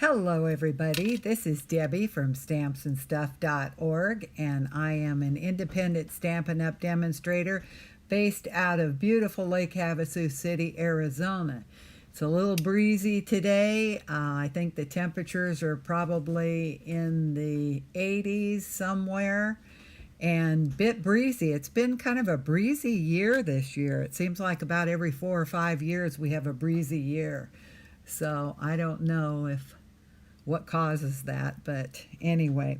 Hello everybody, this is Debbie from Stampsnstuff.org, and I am an independent Stampin' Up! Demonstrator based out of beautiful Lake Havasu City, Arizona. It's a little breezy today. I think the temperatures are probably in the 80s somewhere, and bit breezy. It's been kind of a breezy year this year. It seems like about every 4 or 5 years we have a breezy year. So I don't know what causes that, but anyway.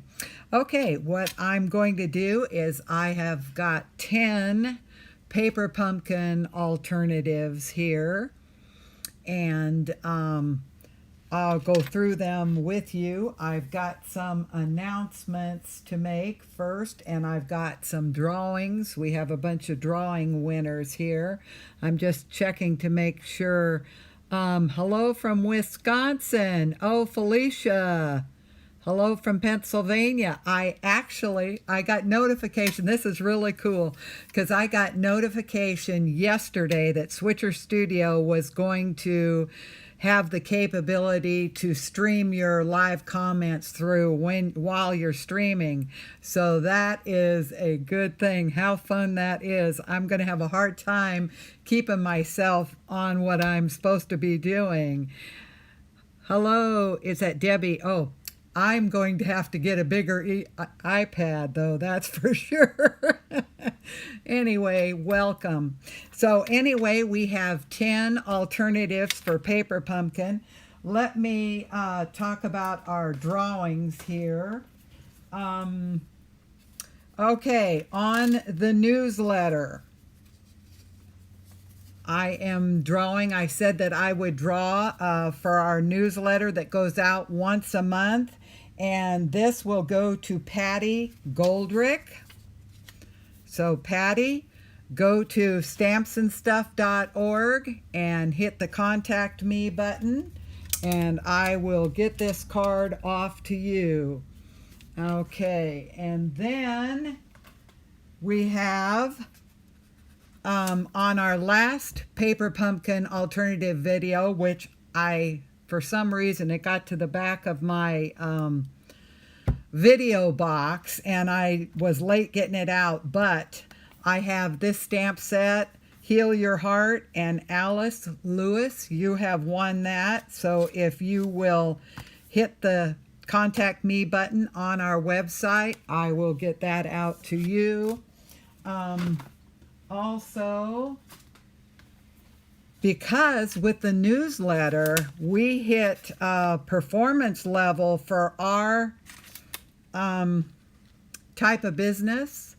Okay, what I'm going to do is I have got 10 paper pumpkin alternatives here, and I'll go through them with you. I've got some announcements to make first, and I've got some drawings. We have a bunch of drawing winners here. I'm just checking to make sure. Hello from Wisconsin. Oh, Felicia. Hello from Pennsylvania. I got notification. This is really cool because I got notification yesterday that Switcher Studio was going to have the capability to stream your live comments through while you're streaming. So that is a good thing. How fun that is. I'm going to have a hard time keeping myself on what I'm supposed to be doing. Hello, is that Debbie? Oh, I'm going to have to get a bigger iPad, though, that's for sure. Anyway, welcome. So anyway, we have 10 alternatives for paper pumpkin. Let me talk about our drawings here. Okay, on the newsletter, I am drawing. I said that I would draw for our newsletter that goes out once a month, and this will go to Patty Goldrick. So Patty, go to Stampsnstuff.org and hit the contact me button, and I will get this card off to you. Okay, and then we have on our last paper pumpkin alternative video, which for some reason it got to the back of my video box and I was late getting it out, but I have this stamp set, Heal Your Heart, and Alice Lewis, you have won that. So if you will hit the contact me button on our website, I will get that out to you. Also, because with the newsletter, we hit performance level for our type of business,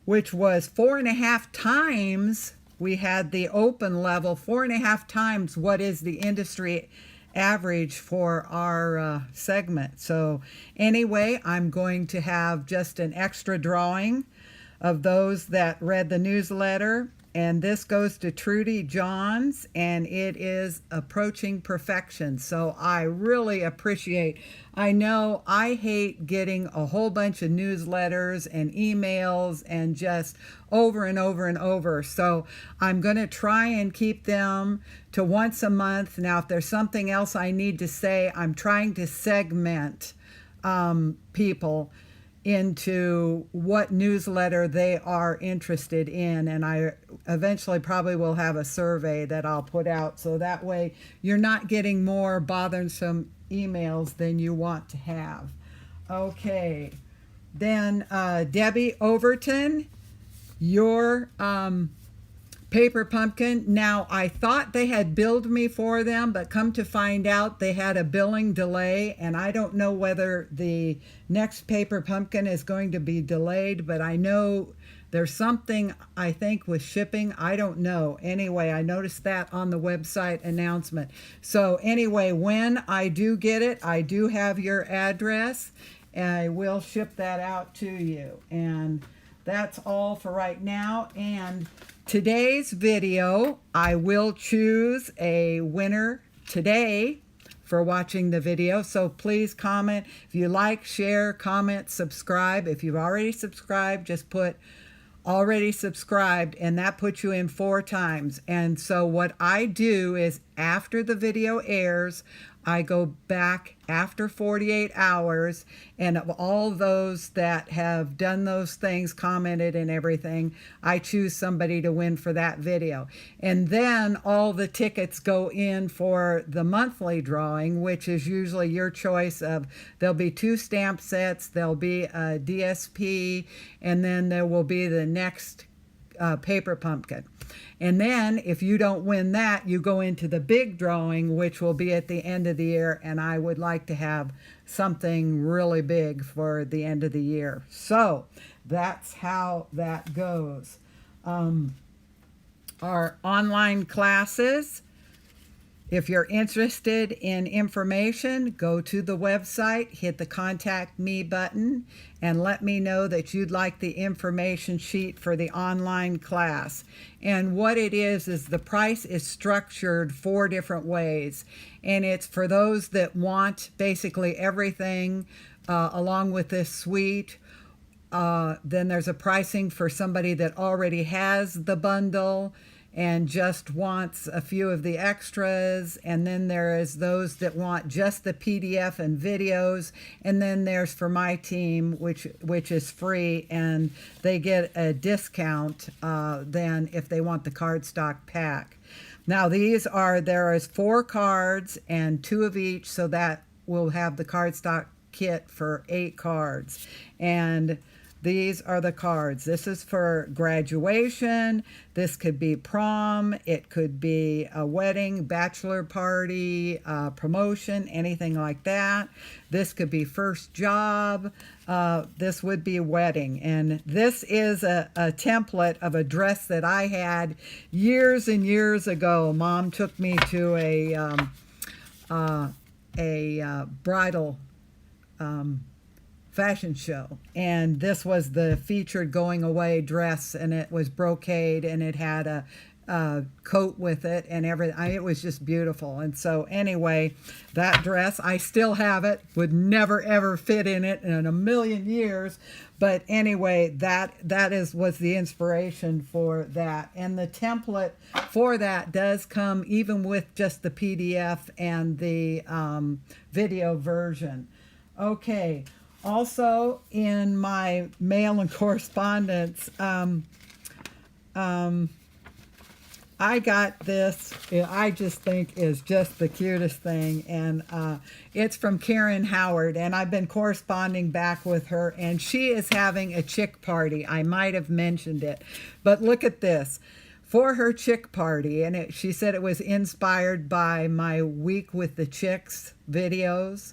which was 4.5 times. We had the open level 4.5 times what is the industry average for our segment. So anyway, I'm going to have just an extra drawing of those that read the newsletter, and this goes to Trudy Johns, and it is Approaching Perfection. So I really appreciate. I know I hate getting a whole bunch of newsletters and emails and just over and over and over. So I'm going to try and keep them to once a month. Now, if there's something else I need to say, I'm trying to segment people into what newsletter they are interested in, and I eventually probably will have a survey that I'll put out, so that way you're not getting more bothersome emails than you want to have. Okay, then Debbie Overton, your paper pumpkin. Now, I thought they had billed me for them, but come to find out they had a billing delay, and I don't know whether the next paper pumpkin is going to be delayed, but I know there's something, I think, with shipping. I don't know. Anyway, I noticed that on the website announcement. So anyway, when I do get it, I do have your address, and I will ship that out to you. And that's all for right now. And today's video, I will choose a winner today for watching the video. So please comment. If you like, share, comment, subscribe. If you've already subscribed, just put already subscribed, and that puts you in 4 times. And so what I do is after the video airs, I go back after 48 hours, and of all those that have done those things, commented and everything, I choose somebody to win for that video. And then all the tickets go in for the monthly drawing, which is usually your choice of, there'll be 2 stamp sets, there'll be a DSP, and then there will be the next paper pumpkin. And then if you don't win that, you go into the big drawing, which will be at the end of the year. And I would like to have something really big for the end of the year. So that's how that goes. Our online classes, if you're interested in information, go to the website, hit the contact me button, and let me know that you'd like the information sheet for the online class. And what it is the price is structured 4 different ways. And it's for those that want basically everything along with this suite. Then there's a pricing for somebody that already has the bundle and just wants a few of the extras. And then there is those that want just the PDF and videos. And then there's for my team, which is free, and they get a discount then if they want the cardstock pack. Now there is 4 cards and 2 of each, so that will have the cardstock kit for 8 cards. And these are the cards. This is for graduation. This could be prom. It could be a wedding, bachelor party, promotion, anything like that. This could be first job. This would be a wedding. And this is a template of a dress that I had years and years ago. Mom took me to a bridal fashion show, and this was the featured going away dress, and it was brocade, and it had a coat with it and everything. It was just beautiful. And so anyway, that dress, I still have it, would never ever fit in it in a million years, but anyway, that was the inspiration for that. And the template for that does come even with just the PDF and the video version. Okay. Also, in my mail and correspondence, I got this, I just think is just the cutest thing, and it's from Karen Howard, and I've been corresponding back with her, and she is having a chick party. I might have mentioned it, but look at this. For her chick party, and she said it was inspired by my Week with the Chicks videos.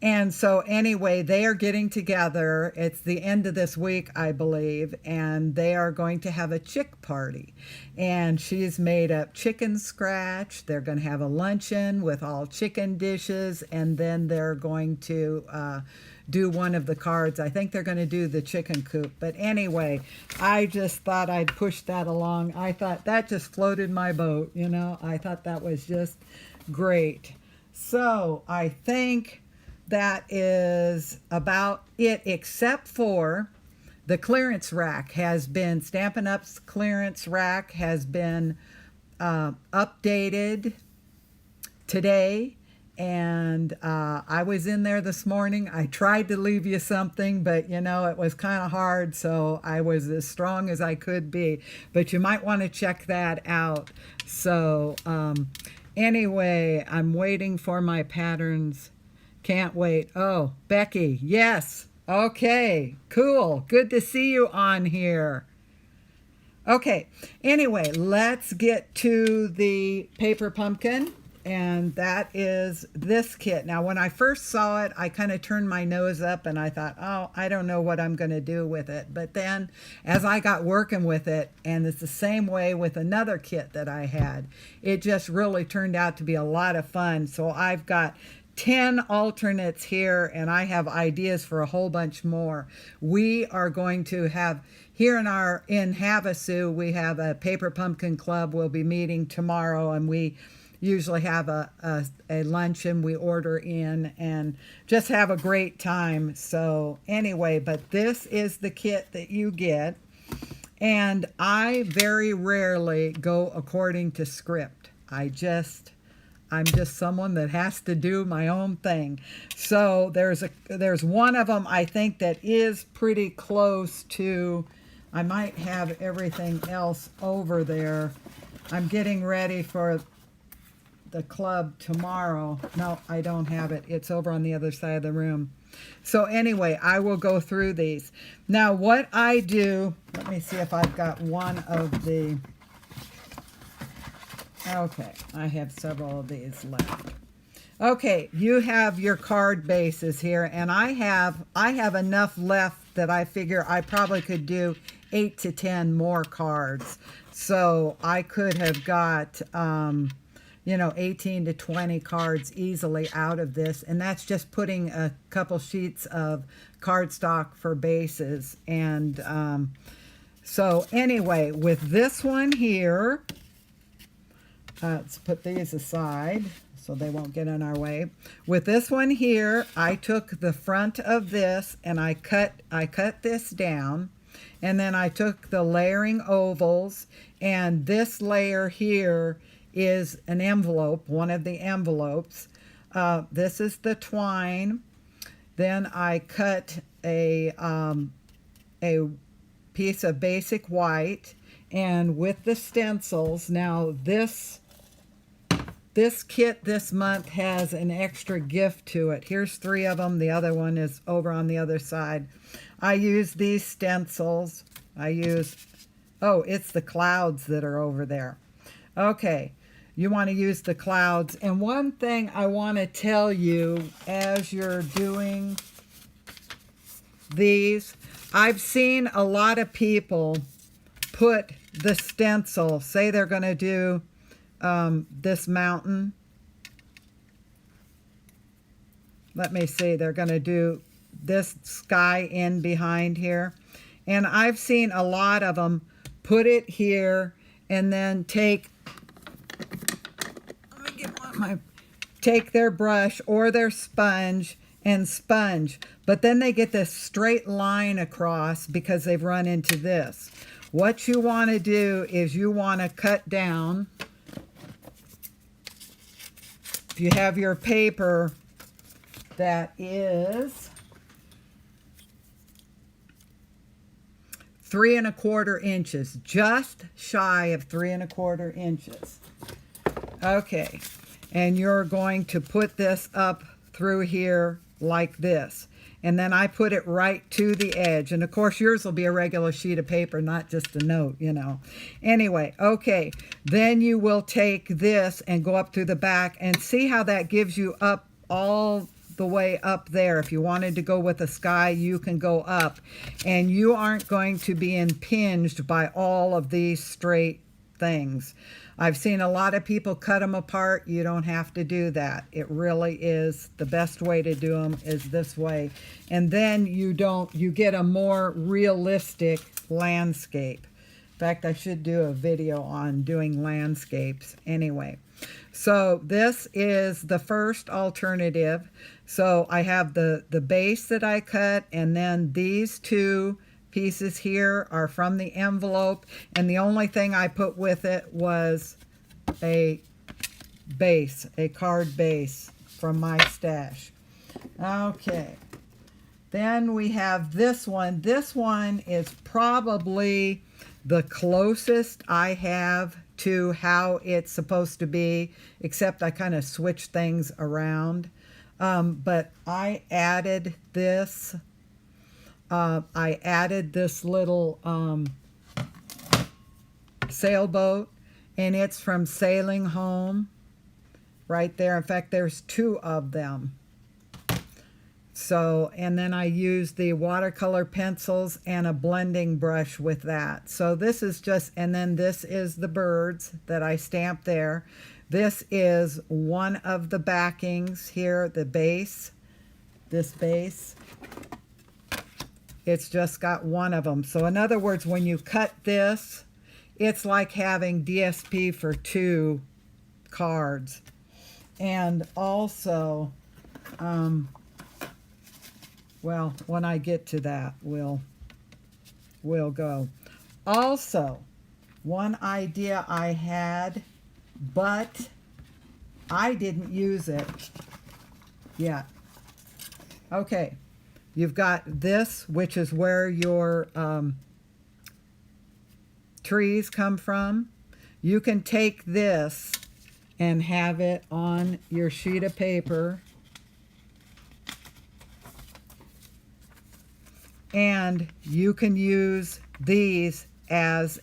And so anyway, they are getting together. It's the end of this week, I believe, and they are going to have a chick party. And she's made up chicken scratch. They're going to have a luncheon with all chicken dishes, and then they're going to do one of the cards. I think they're going to do the chicken coop. But anyway, I just thought I'd push that along. I thought that just floated my boat, you know. I thought that was just great. So I think that is about it, except for the clearance rack has been, Stampin' Up's clearance rack has been updated today. And I was in there this morning. I tried to leave you something, but you know, it was kind of hard, so I was as strong as I could be. But you might want to check that out. So anyway, I'm waiting for my patterns. Can't wait. Oh, Becky, yes. Okay, cool. Good to see you on here. Okay, anyway, let's get to the paper pumpkin, and that is this kit. Now, when I first saw it, I kind of turned my nose up, and I thought, oh, I don't know what I'm going to do with it. But then, as I got working with it, and it's the same way with another kit that I had, it just really turned out to be a lot of fun. So I've got 10 alternates here, and I have ideas for a whole bunch more. We are going to have here in Havasu, we have a paper pumpkin club. We'll be meeting tomorrow, and we usually have a luncheon we order in and just have a great time. So anyway, but this is the kit that you get, and I very rarely go according to script. I just I'm just someone that has to do my own thing. So there's one of them I think that is pretty close to, I might have everything else over there. I'm getting ready for the club tomorrow. No, I don't have it. It's over on the other side of the room. So anyway, I will go through these. Now what I do, let me see if I've got one of the, okay, I have several of these left. Okay, you have your card bases here, and I have enough left that I figure I probably could do 8 to 10 more cards. So I could have got, you know, 18 to 20 cards easily out of this, and that's just putting a couple sheets of cardstock for bases. And so anyway, with this one here, let's put these aside so they won't get in our way. With this one here, I took the front of this and I cut this down, and then I took the layering ovals, and this layer here is an envelope, one of the envelopes. This is the twine. Then I cut a piece of basic white, and with the stencils, now this kit this month has an extra gift to it. Here's 3 of them. The other one is over on the other side. I use these stencils. Oh, it's the clouds that are over there. Okay, you want to use the clouds. And one thing I want to tell you as you're doing these, I've seen a lot of people put the stencil, say they're going to do this mountain. Let me see, they're going to do this sky in behind here. And I've seen a lot of them put it here and then take their brush or their sponge and sponge. But then they get this straight line across because they've run into this. What you want to do is you want to cut down. If you have your paper that is 3 1/4 inches, just shy of 3 1/4 inches. Okay, and you're going to put this up through here like this. And then I put it right to the edge. And of course yours will be a regular sheet of paper, not just a note, you know. Anyway, okay, then you will take this and go up through the back and see how that gives you up all the way up there. If you wanted to go with a sky, you can go up. And you aren't going to be impinged by all of these straight things. I've seen a lot of people cut them apart. You don't have to do that. It really is the best way to do them is this way. And then you get a more realistic landscape. In fact, I should do a video on doing landscapes anyway. So this is the first alternative. So I have the base that I cut, and then these 2 pieces here are from the envelope, and the only thing I put with it was a base, a card base from my stash. Okay, then we have this one. This one is probably the closest I have to how it's supposed to be, except I kind of switched things around. But I added this. I added this little sailboat, and it's from Sailing Home right there. In fact, there's 2 of them. So, and then I used the watercolor pencils and a blending brush with that. So this is just, and then this is the birds that I stamped there. This is one of the backings here, the base, this base. It's just got one of them. So in other words, when you cut this, it's like having DSP for 2 cards. And also, well, when I get to that, we'll go. Also, one idea I had, but I didn't use it yet. Okay, you've got this, which is where your trees come from. You can take this and have it on your sheet of paper, and you can use these as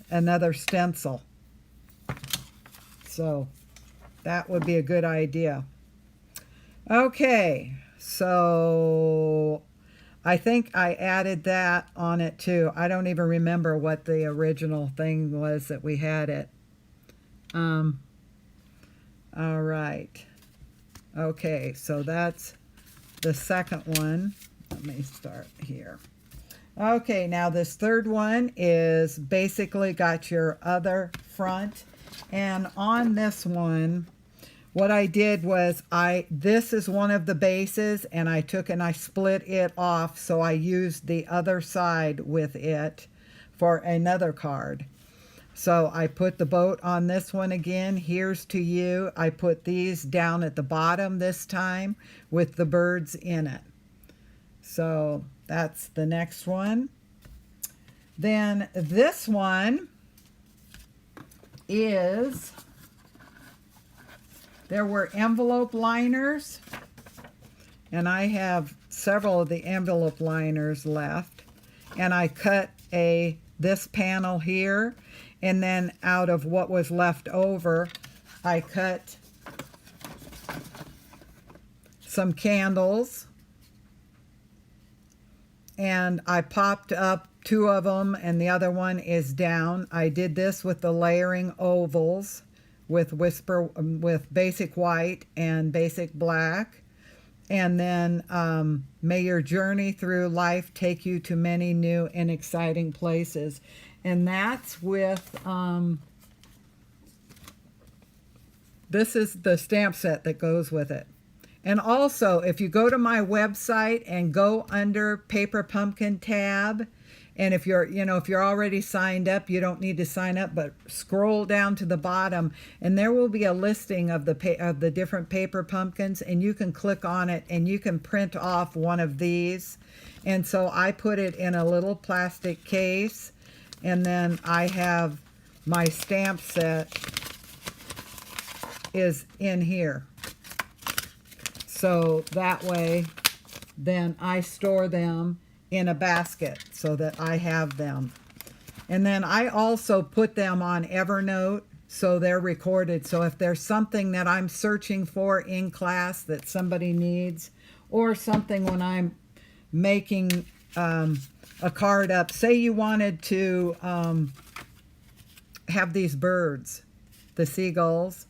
another stencil. So that would be a good idea. Okay, so I think I added that on it too. I don't even remember what the original thing was that we had it. All right. Okay, so that's the second one. Let me start here. Okay, now this third one is basically got your other front. And on this one, what I did was this is one of the bases, and I took and I split it off, so I used the other side with it for another card. So I put the boat on this one again. Here's to you. I put these down at the bottom this time with the birds in it. So that's the next one. Then this one is, there were envelope liners, and I have several of the envelope liners left, and I cut this panel here, and then out of what was left over, I cut some candles, and I popped up 2 of them, and the other one is down. I did this with the layering ovals with basic white and basic black. And then may your journey through life take you to many new and exciting places. And that's with, this is the stamp set that goes with it. And also, if you go to my website and go under Paper Pumpkin tab, and if you're already signed up, you don't need to sign up, but scroll down to the bottom, and there will be a listing of the different paper pumpkins, and you can click on it, and you can print off one of these. And so I put it in a little plastic case, and then I have my stamp set is in here. So that way, then I store them in a basket so that I have them. And then I also put them on Evernote so they're recorded. So if there's something that I'm searching for in class that somebody needs, or something when I'm making a card up, say you wanted to have these birds, the seagulls,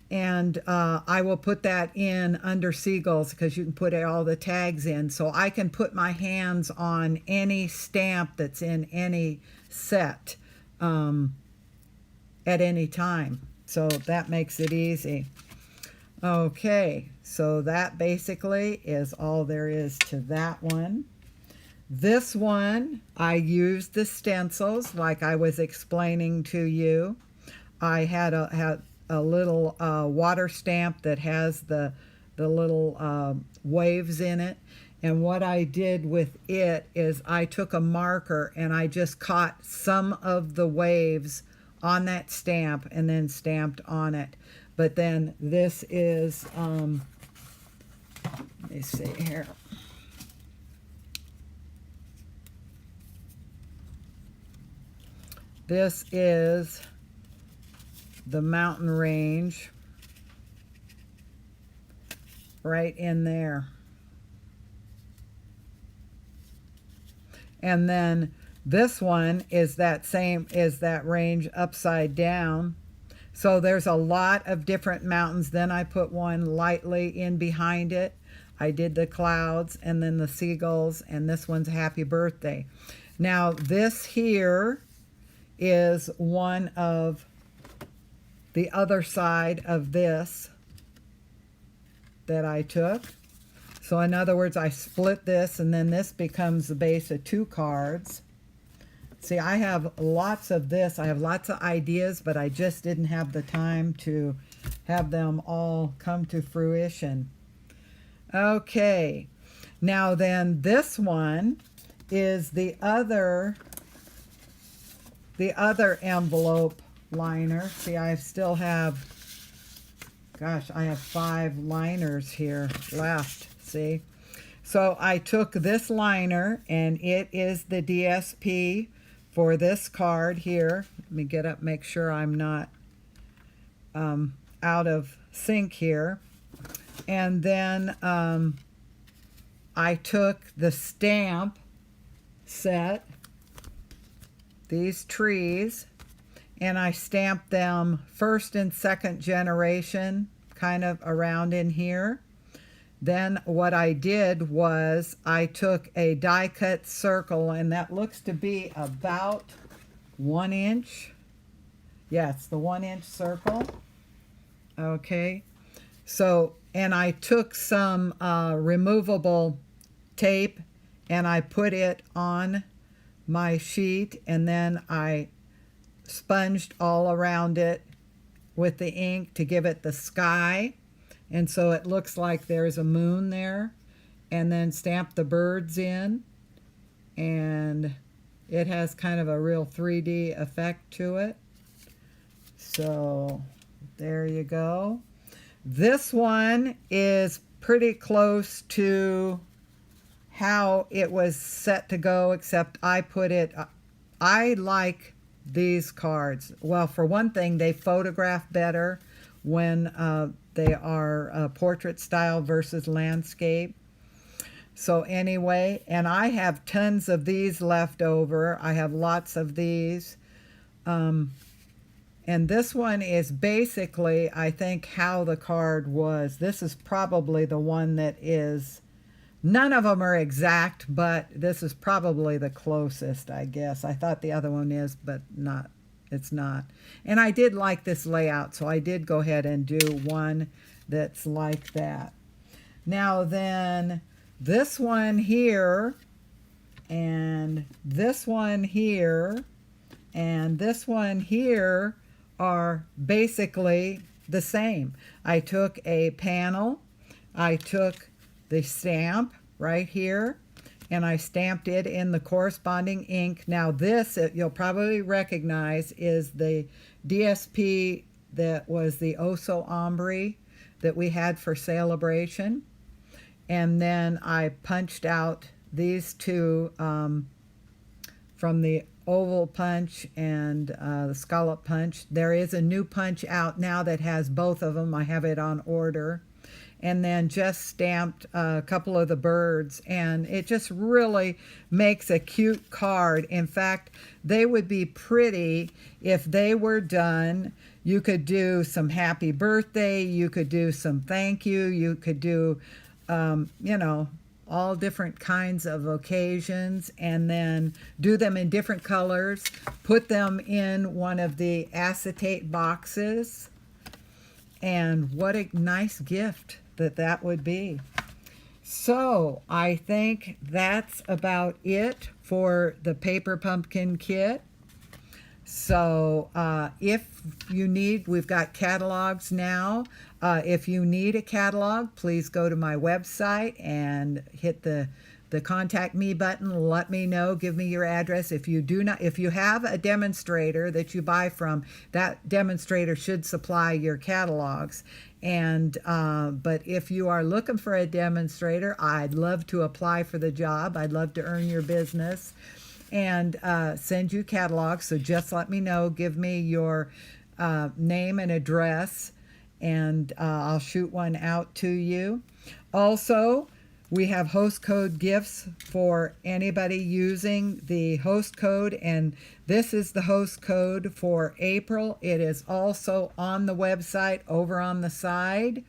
and I will put that in under seagulls because you can put all the tags in. So I can put my hands on any stamp that's in any set at any time. So that makes it easy. Okay, so that basically is all there is to that one. This one, I used the stencils like I was explaining to you. I had a little water stamp that has the little waves in it, and what I did with it is I took a marker and I just caught some of the waves on that stamp and then stamped on it. But then this is let me see here. This is the mountain range right in there. And then this one is that range upside down. So there's a lot of different mountains. Then I put one lightly in behind it. I did the clouds and then the seagulls, and this one's happy birthday. Now this here is one of the other side of this that I took. So in other words, I split this, and then this becomes the base of 2 cards. See, I have lots of this. I have lots of ideas, but I just didn't have the time to have them all come to fruition. Okay. Now then, this one is the other envelope liner. See, I still have, gosh, I have 5 liners here left, see? So I took this liner, and it is the DSP for this card here. Let me get up, make sure I'm not out of sync here. And then I took the stamp set, these trees, and I stamped them first and second generation, kind of around in here. Then what I did was I took a die cut circle, and that looks to be about 1 inch. Yeah, it's the 1 inch circle. Okay. So, and I took some removable tape and I put it on my sheet, and then I sponged all around it with the ink to give it the sky. And so it looks like there's a moon there, and then stamp the birds in, and it has kind of a real 3D effect to it. So there you go. This one is pretty close to how it was set to go, except I put it, I like these cards. Well, for one thing, they photograph better when they are portrait style versus landscape. So anyway, and I have tons of these left over. I have lots of these. And this one is basically, I think, how the card was. This is probably the one that is, none of them are exact, but this is probably the closest, I guess. I thought the other one is, but not. It's not. And I did like this layout, so I did go ahead and do one that's like that. Now then, this one here, and this one here, and this one here are basically the same. I took a panel, I took the stamp right here, and I stamped it in the corresponding ink. Now this, you'll probably recognize, is the DSP that was the Oso Ombre that we had for Celebration. And then I punched out these two from the oval punch and the scallop punch. There is a new punch out now that has both of them. I have it on order. And then just stamped a couple of the birds, and it just really makes a cute card. In fact, they would be pretty if they were done. You could do some happy birthday, you could do some thank you, you could do, you know, all different kinds of occasions, and then do them in different colors, put them in one of the acetate boxes, and what a nice gift that would be. So I think that's about it for the paper pumpkin kit. So if you need, we've got catalogs now. If you need a catalog, please go to my website and hit the contact me button. Let me know, give me your address. If you have a demonstrator that you buy from, that demonstrator should supply your catalogs. And but if you are looking for a demonstrator, I'd love to apply for the job. I'd love to earn your business and send you catalogs. So just let me know, give me your name and address, and I'll shoot one out to you. Also, we have host code gifts for anybody using the host code, and this is the host code for April. It is also on the website over on the side.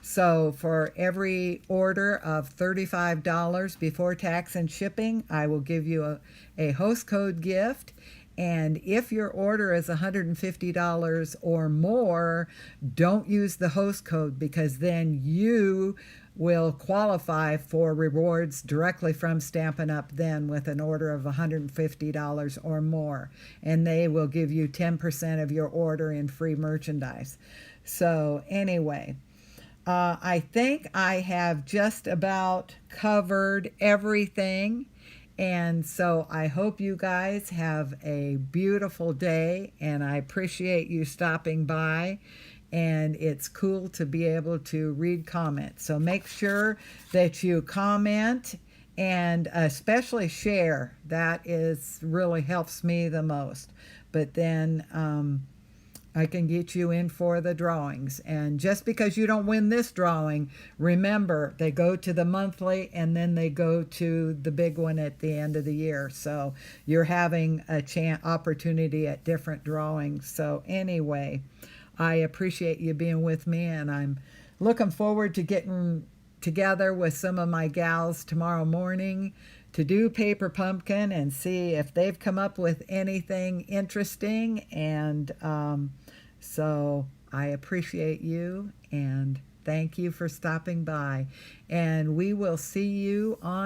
So for every order of $35 before tax and shipping, I will give you a host code gift. And if your order is $150 or more, don't use the host code, because then you will qualify for rewards directly from Stampin' Up! Then with an order of $150 or more. And they will give you 10% of your order in free merchandise. So anyway, I think I have just about covered everything. And so I hope you guys have a beautiful day, and I appreciate you stopping by. And it's cool to be able to read comments. So make sure that you comment and especially share. That is really helps me the most. But then I can get you in for the drawings. And just because you don't win this drawing, remember, they go to the monthly and then they go to the big one at the end of the year. So you're having a opportunity at different drawings. So anyway, I appreciate you being with me, and I'm looking forward to getting together with some of my gals tomorrow morning to do Paper Pumpkin and see if they've come up with anything interesting. And so I appreciate you, and thank you for stopping by. And we will see you on